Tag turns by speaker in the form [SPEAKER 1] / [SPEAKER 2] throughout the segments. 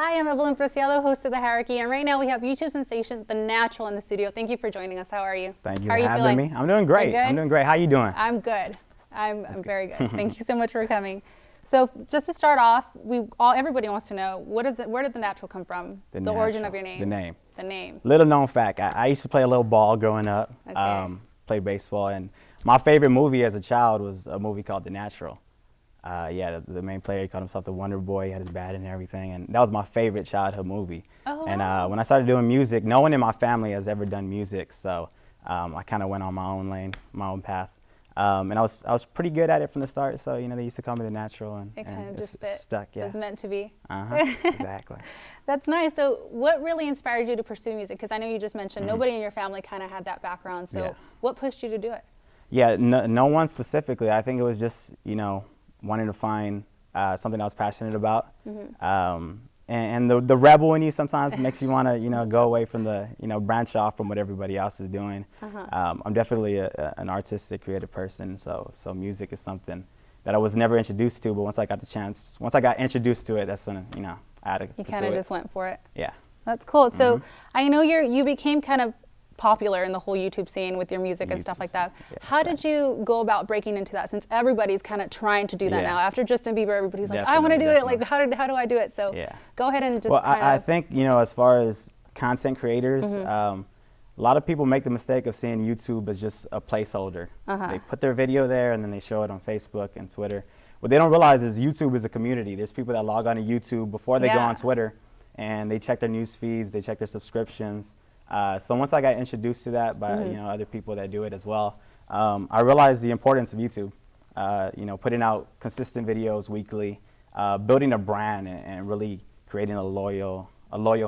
[SPEAKER 1] Hi, I'm Evelyn Preciado, host of The Hierarchy, and right now we have YouTube sensation The Natural in the studio. Thank you for joining us. How are you?
[SPEAKER 2] Thank you
[SPEAKER 1] How
[SPEAKER 2] for
[SPEAKER 1] are you
[SPEAKER 2] having
[SPEAKER 1] feeling?
[SPEAKER 2] me. I'm doing great. I'm doing great. How you doing?
[SPEAKER 1] I'm good. I'm very good. Thank you so much for coming. So just to start off, everybody wants to know, where did The Natural come from? The origin of your name.
[SPEAKER 2] The name.
[SPEAKER 1] The name.
[SPEAKER 2] Little known fact, I used to play a little ball growing up,
[SPEAKER 1] Okay.
[SPEAKER 2] played baseball, and my favorite movie as a child was a movie called The Natural. The main player, he called himself the Wonder Boy, he had his bat and everything, and that was my favorite childhood movie.
[SPEAKER 1] Oh,
[SPEAKER 2] and
[SPEAKER 1] wow.
[SPEAKER 2] when I started doing music, no one in my family has ever done music, so I kind of went on my own lane, my own path. And I was pretty good at it from the start, so they used to call me The Natural, and
[SPEAKER 1] It kind of just
[SPEAKER 2] stuck. Yeah.
[SPEAKER 1] It was meant to be.
[SPEAKER 2] Exactly.
[SPEAKER 1] That's nice. So what really inspired you to pursue music? Because I know you just mentioned nobody in your family kind of had that background. So
[SPEAKER 2] Yeah.
[SPEAKER 1] what pushed you to do it?
[SPEAKER 2] Yeah, no one specifically. I think it was just, wanting to find something I was passionate about. And the rebel in you sometimes makes you want to, go away from branch off from what everybody else is doing. I'm definitely an artistic, creative person, so music is something that I was never introduced to, but once I got introduced to it, that's when, I had to
[SPEAKER 1] You
[SPEAKER 2] pursue
[SPEAKER 1] kind of
[SPEAKER 2] it.
[SPEAKER 1] just went for it.
[SPEAKER 2] Yeah.
[SPEAKER 1] That's cool. So I know you became kind of popular in the whole YouTube scene with your music and stuff like that.
[SPEAKER 2] Yeah,
[SPEAKER 1] How did you go about breaking into that, since everybody's kind of trying to do that now? After Justin Bieber, everybody's like, I want to do it. Like, how do I do it? So go ahead and just
[SPEAKER 2] I think, as far as content creators, a lot of people make the mistake of seeing YouTube as just a placeholder. They put their video there and then they show it on Facebook and Twitter. What they don't realize is YouTube is a community. There's people that log on to YouTube before they go on Twitter, and they check their news feeds, they check their subscriptions. So once I got introduced to that by other people that do it as well, I realized the importance of YouTube. Putting out consistent videos weekly, building a brand, and really creating a loyal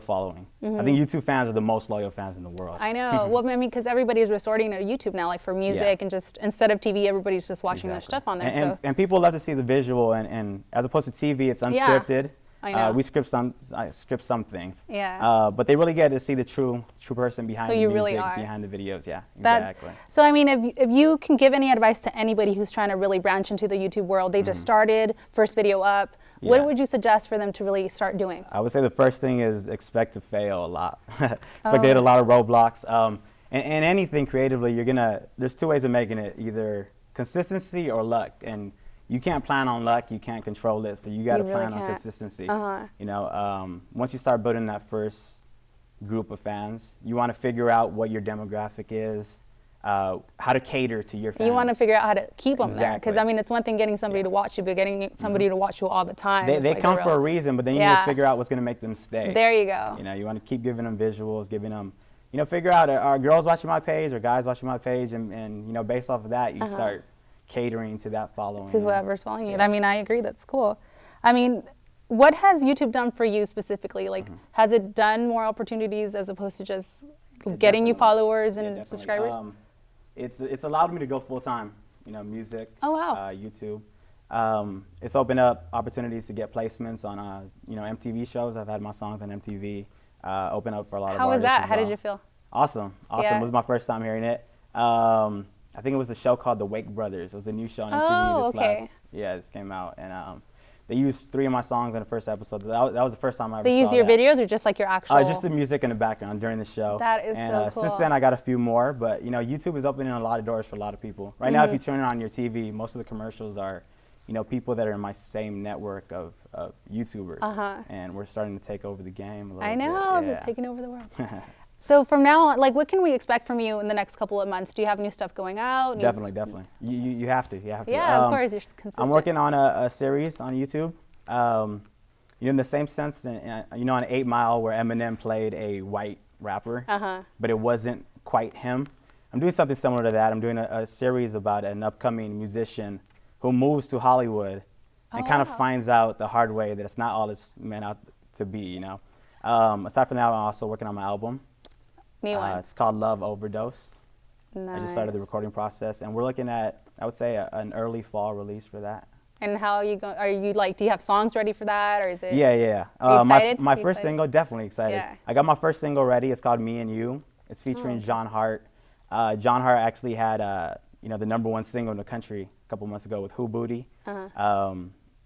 [SPEAKER 2] following. I think YouTube fans are the most loyal fans in the world.
[SPEAKER 1] I know. Well, I mean, because everybody's resorting to YouTube now, like for music, and just instead of TV, everybody's just watching their stuff on there.
[SPEAKER 2] And people love to see the visual, and as opposed to TV, it's unscripted.
[SPEAKER 1] I know.
[SPEAKER 2] We script some things.
[SPEAKER 1] Yeah.
[SPEAKER 2] But they really get to see the true person behind
[SPEAKER 1] Who
[SPEAKER 2] the
[SPEAKER 1] you
[SPEAKER 2] music,
[SPEAKER 1] really are.
[SPEAKER 2] behind the videos. Yeah, exactly.
[SPEAKER 1] So I mean, if you can give any advice to anybody who's trying to really branch into the YouTube world, they just started, first video up, what would you suggest for them to really start doing?
[SPEAKER 2] I would say the first thing is expect to fail a lot. Expect to hit a lot of roadblocks. And anything creatively, there's two ways of making it, either consistency or luck. And you can't plan on luck, you can't control it, so you got to plan on consistency. Once you start building that first group of fans, you want to figure out what your demographic is, how to cater to your fans.
[SPEAKER 1] You want to figure out how to keep them there, because I mean, it's one thing getting somebody to watch you, but getting somebody to watch you all the time.
[SPEAKER 2] They come for a reason, but then you need to figure out what's going to make them stay.
[SPEAKER 1] There you go.
[SPEAKER 2] You want to keep giving them visuals, giving them, figure out, are girls watching my page or guys watching my page, and based off of that, you start catering to that following.
[SPEAKER 1] To whoever's following you. I mean, I agree. That's cool. I mean, what has YouTube done for you specifically? Like, has it done more opportunities as opposed to just getting you followers and subscribers?
[SPEAKER 2] It's allowed me to go full time. Music.
[SPEAKER 1] Oh, wow.
[SPEAKER 2] YouTube. It's opened up opportunities to get placements on MTV shows. I've had my songs on MTV. Open up for a lot of artists.
[SPEAKER 1] How was that?
[SPEAKER 2] As
[SPEAKER 1] How
[SPEAKER 2] well.
[SPEAKER 1] did you feel?
[SPEAKER 2] Awesome.
[SPEAKER 1] Yeah.
[SPEAKER 2] It was my first time hearing it. I think it was a show called The Wake Brothers. It was a new show on MTV this came out, and they used 3 of my songs in the first episode. That was the first time I ever saw that.
[SPEAKER 1] They use your videos or just like your actual?
[SPEAKER 2] Just the music in the background during the show.
[SPEAKER 1] That is so cool.
[SPEAKER 2] Since then, I got a few more, but YouTube is opening a lot of doors for a lot of people. Right now, if you turn on your TV, most of the commercials are, people that are in my same network of YouTubers, and we're starting to take over the game a little bit.
[SPEAKER 1] I know, we're taking over the world. So from now on, like, what can we expect from you in the next couple of months? Do you have new stuff going out?
[SPEAKER 2] Definitely. You have to.
[SPEAKER 1] Yeah, of course, you're consistent.
[SPEAKER 2] I'm working on a series on YouTube. In the same sense, on 8 Mile, where Eminem played a white rapper, but it wasn't quite him. I'm doing something similar to that. I'm doing a series about an upcoming musician who moves to Hollywood and kind of finds out the hard way that it's not all it's meant out to be. Aside from that, I'm also working on my album.
[SPEAKER 1] New one.
[SPEAKER 2] It's called Love Overdose.
[SPEAKER 1] Nice.
[SPEAKER 2] I just started the recording process, and we're looking at, I would say, an early fall release for that.
[SPEAKER 1] And how are you going? Are you like? Do you have songs ready for that, or is it?
[SPEAKER 2] Yeah.
[SPEAKER 1] Are you excited?
[SPEAKER 2] My first single, definitely excited.
[SPEAKER 1] Yeah.
[SPEAKER 2] I got my first single ready. It's called Me and You. It's featuring John Hart. John Hart actually had the #1 single in the country a couple months ago with Who Booty.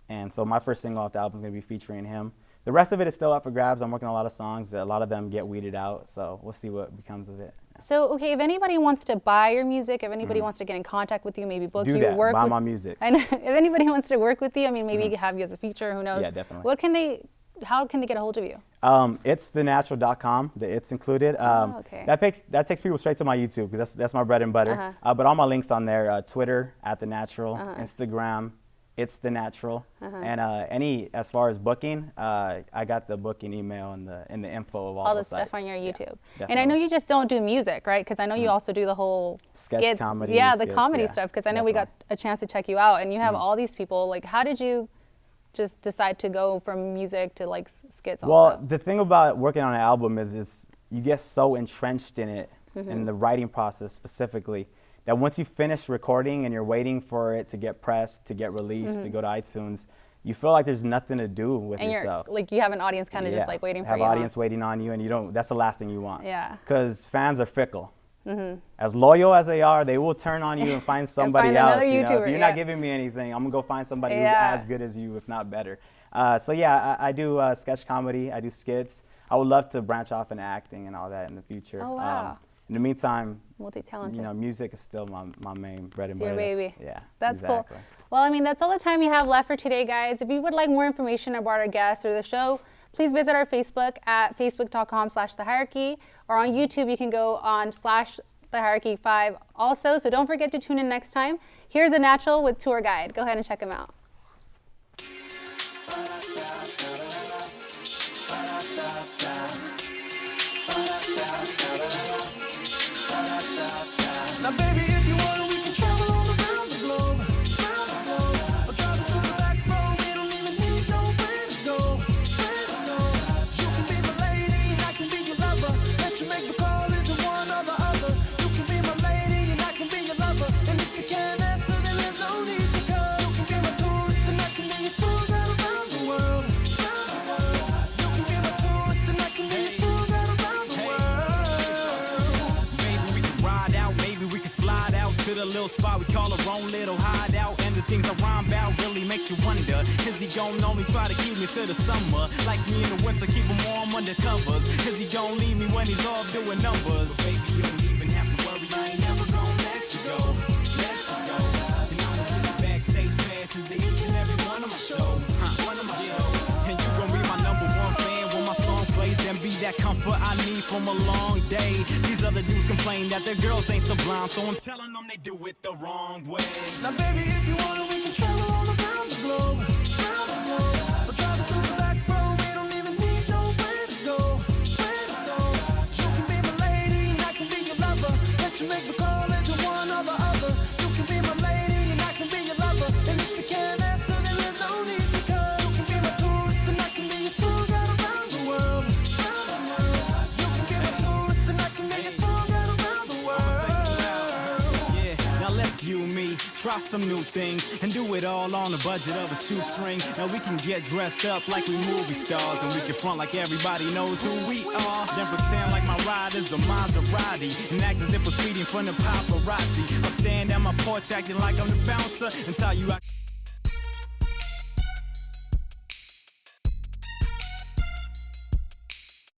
[SPEAKER 2] And so my first single off the album is going to be featuring him. the rest of it is still up for grabs. I'm working on a lot of songs. A lot of them get weeded out, so we'll see what becomes of it.
[SPEAKER 1] So, okay, if anybody wants to buy your music, if anybody wants to get in contact with you, maybe book
[SPEAKER 2] Do
[SPEAKER 1] you,
[SPEAKER 2] that.
[SPEAKER 1] work
[SPEAKER 2] Buy
[SPEAKER 1] with,
[SPEAKER 2] my music.
[SPEAKER 1] I know, if anybody wants to work with you, I mean, maybe have you as a feature, who knows?
[SPEAKER 2] Yeah, definitely.
[SPEAKER 1] How can they get a hold of you?
[SPEAKER 2] It's thenatural.com. The it's included.
[SPEAKER 1] Okay.
[SPEAKER 2] That takes people straight to my YouTube because that's my bread and butter. But all my links on there: Twitter @thenatural, Instagram It's The Natural, and as far as booking, I got the booking email and the info of all
[SPEAKER 1] the
[SPEAKER 2] sites.
[SPEAKER 1] stuff on your YouTube.
[SPEAKER 2] Yeah,
[SPEAKER 1] and I know you just don't do music, right? Because I know you also do the whole
[SPEAKER 2] sketch comedy.
[SPEAKER 1] Yeah, the comedy stuff. Because I know we got a chance to check you out, and you have all these people. Like, how did you just decide to go from music to like skits?
[SPEAKER 2] Well,
[SPEAKER 1] also?
[SPEAKER 2] the thing about working on an album is you get so entrenched in it, in the writing process specifically, that once you finish recording and you're waiting for it to get pressed, to get released, to go to iTunes, you feel like there's nothing to do with yourself.
[SPEAKER 1] Like you have an audience kind of just like waiting for you.
[SPEAKER 2] Have an audience waiting on you, and that's the last thing you want.
[SPEAKER 1] Yeah.
[SPEAKER 2] Because fans are fickle. As loyal as they are, they will turn on you and find somebody else.
[SPEAKER 1] Another YouTuber,
[SPEAKER 2] if you're not giving me anything, I'm gonna go find somebody who's as good as you, if not better. So yeah, I do sketch comedy. I do skits. I would love to branch off into acting and all that in the future.
[SPEAKER 1] Oh wow.
[SPEAKER 2] In the meantime,
[SPEAKER 1] multi-talented.
[SPEAKER 2] You know, music is still my main bread and
[SPEAKER 1] butter.
[SPEAKER 2] Your
[SPEAKER 1] baby.
[SPEAKER 2] That's
[SPEAKER 1] cool. Well, I mean, that's all the time we have left for today, guys. If you would like more information about our guests or the show, please visit our Facebook at facebook.com/thehierarchy, or on YouTube you can go on /thehierarchy5 also. So don't forget to tune in next time. Here's a natural with Tour Guide. Go ahead and check him out.
[SPEAKER 3] Now, baby, if you want it, we can travel all around the globe. Or travel through the back road. We don't even need nowhere to go. You can be my lady and I can be your lover. Let you make the call, is it one or the other? You can be my lady and I can be your lover. And if you can't answer, then there's no need to come. You can be my tourist and I can be your tour guide around the world. You can be my tourist and I can be your tour guide around the world.
[SPEAKER 4] Maybe we can ride out, maybe we can slide out to the little spot we call our own little hideout. And the things I rhyme about really makes you wonder, is he gon' only try to keep me to the summer? Likes me in the winter, keep him warm under covers. Is he gon' leave me when he's off doing numbers? But baby, you don't even have to worry, I ain't never gon' let you go. Let you go. And I'ma give you backstage passes to each and every one of my shows. One of my shows. And you gon' be my #1 fan when my song plays, then be that comfort I need from a long day. These other dudes complain that their girls ain't sublime, so I'm telling them they do it the wrong way.
[SPEAKER 3] Now, baby, if you want it, we can travel all around the globe. Or travel through the back road. We don't even need nowhere to go. You can be my lady and I can be your lover. Let you make the call, is it one or the other? You can be my lady and I can be your lover. And if you can't answer, then there's no need to come. You can be my tourist and I can be your tour guide around the world. You can be my tourist and I can be your tour guide around the world.
[SPEAKER 4] Yeah, now let's you and me try some new things and do it all on the budget of a shoestring. Now we can get dressed up like we movie stars, and we can front like everybody knows who we are. Then pretend like my ride is a Maserati and act as if we're speeding from the paparazzi. I'll stand at my porch acting like I'm the bouncer and tell you I